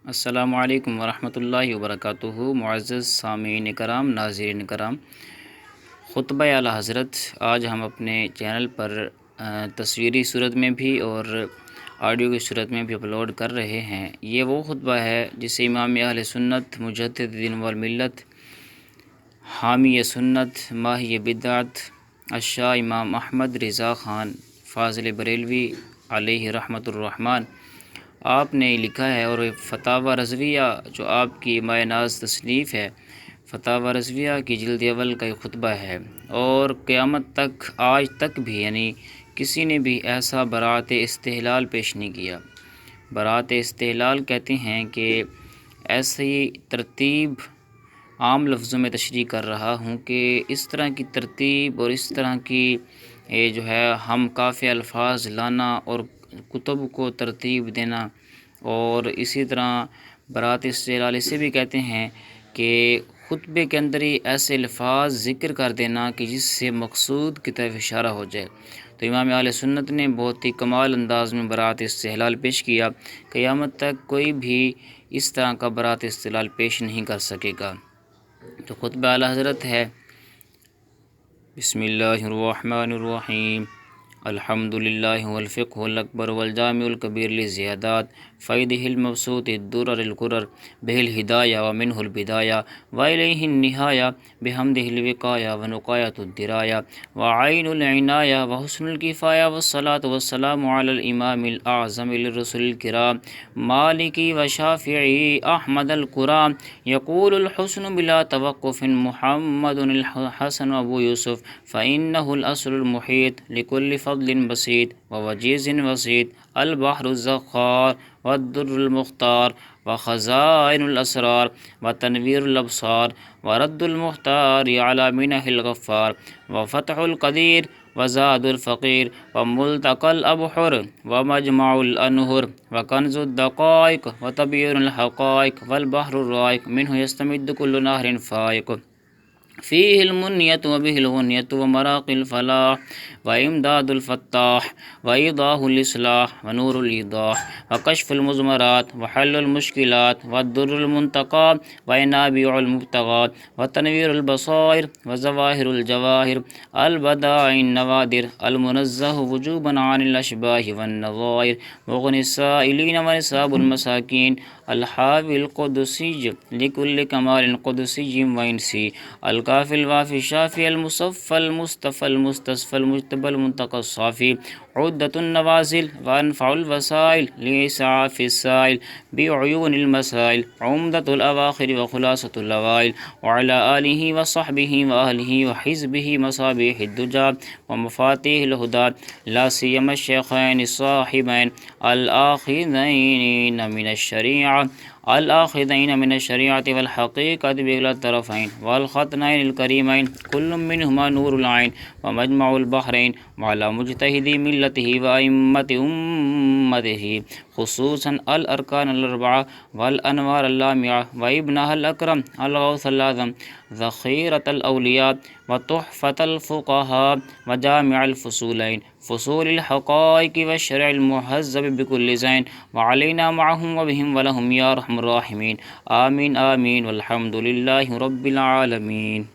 السلام علیکم ورحمۃ اللہ وبرکاتہ۔ معزز سامعین کرام، ناظرین کرام، خطبہ اعلیٰ حضرت آج ہم اپنے چینل پر تصویری صورت میں بھی اور آڈیو کی صورت میں بھی اپلوڈ کر رہے ہیں۔ یہ وہ خطبہ ہے جسے امام اہل سنت، مجدد دین والملت، حامی سنت، ماہی بدعت، الشاہ امام احمد رضا خان فاضل بریلوی علیہ رحمۃ الرحمن آپ نے لکھا ہے، اور فتاوی-ے-rizvia جو آپ کی مائع ناز تصنیف ہے، فتاوی-ے-rizvia کی جلد اول کا ایک خطبہ ہے، اور قیامت تک آج تک بھی یعنی کسی نے بھی ایسا برات استحلال پیش نہیں کیا۔ برات استحلال کہتے ہیں کہ ایسی ترتیب عام لفظوں میں تشریح کر رہا ہوں کہ اس طرح کی ترتیب اور اس طرح کی جو ہے ہم کافی الفاظ لانا اور کتب کو ترتیب دینا، اور اسی طرح برات استحلال اسے بھی کہتے ہیں کہ خطبے کے اندر ہی ایسے الفاظ ذکر کر دینا کہ جس سے مقصود کی طرف اشارہ ہو جائے۔ تو امام اہل سنت نے بہت ہی کمال انداز میں برات استحلال پیش کیا، قیامت تک کوئی بھی اس طرح کا برات استحلال پیش نہیں کر سکے گا۔ تو خطبہ اعلیٰ حضرت ہے، بسم اللہ الرحمن الرحیم، الحمد للہ والفقہ الاکبر والجامع الکبیر للزیادات فیدہ المبسوط الدرر القرر بہ الہدایہ ومنہ البدایہ والیہ النہایہ بحمدہ الوقایہ ونقایۃ الدرایہ وعین العنایہ وحسن الکفایہ والصلاۃ والسلام علی الامام الاعظم للرسل الکرام مالکی وشافعی احمد القرام یقول الحسن بلا توقف محمد الحسن ابو یوسف فإنہ الاصل المحیط لکل فضل بسیط ووجیز وسیط البحر الزخار والدر المختار وخزائن الاسرار وتنویر الابصار ورد المختار على منح الغفار وفتح القدیر وزاد الفقیر وملتقى الابحر ومجمع الانہر وکنز الدقائق وتبیین الحقائق والبحر الرائق منہ یستمد كل نہر فائق فیہ المنیۃ وبہ الغنیۃ ومراق الفلاح وامداد الفتاح وایضاح الاصلاح ونور الایضاح وکشف المضمرات وحل المشکلات والدر المنتقى وینابیع المبتغات وتنویر البصائر وظواہر الجواہر البدائع النوادر المنزہ وجوبا عن الاشباہ والنظائر مغنی السائلین ونصاب المساکین الحاوی القدسی لکل کمال قدسی وانسی الکافی الوافی الشافی المصفى المصطفى المستصفى المجتبى المنتقى الصافی عدة النوازل وانفع الوسائل لإسعاف السائل بعيون المسائل عمدة الأواخر وخلاصة الأوائل وعلى آله وصحبه وأهله وحزبه مصابيح الدجى ومفاتيح الهدى لا سيما الشيخين الصاحبين الآخذين من الشريعة والحقيقة بكلا الطرفين والختنين الكريمين كل منهما نور العين ومجمع البحرين وعلى مجتهدي ملته وأئمة أمته خصوصا الأركان الأربعة والأنوار اللامعة وابنها الأكرم الغوث الأعظم ذخيرة الأولياء وتحفة الفقهاء وجامع الفصولين فصول الحقائق والشرع المهذب بكل زين وعلينا معهم وبهم ولهم يا أرحم الراحمين آمين آمين والحمد لله رب العالمين۔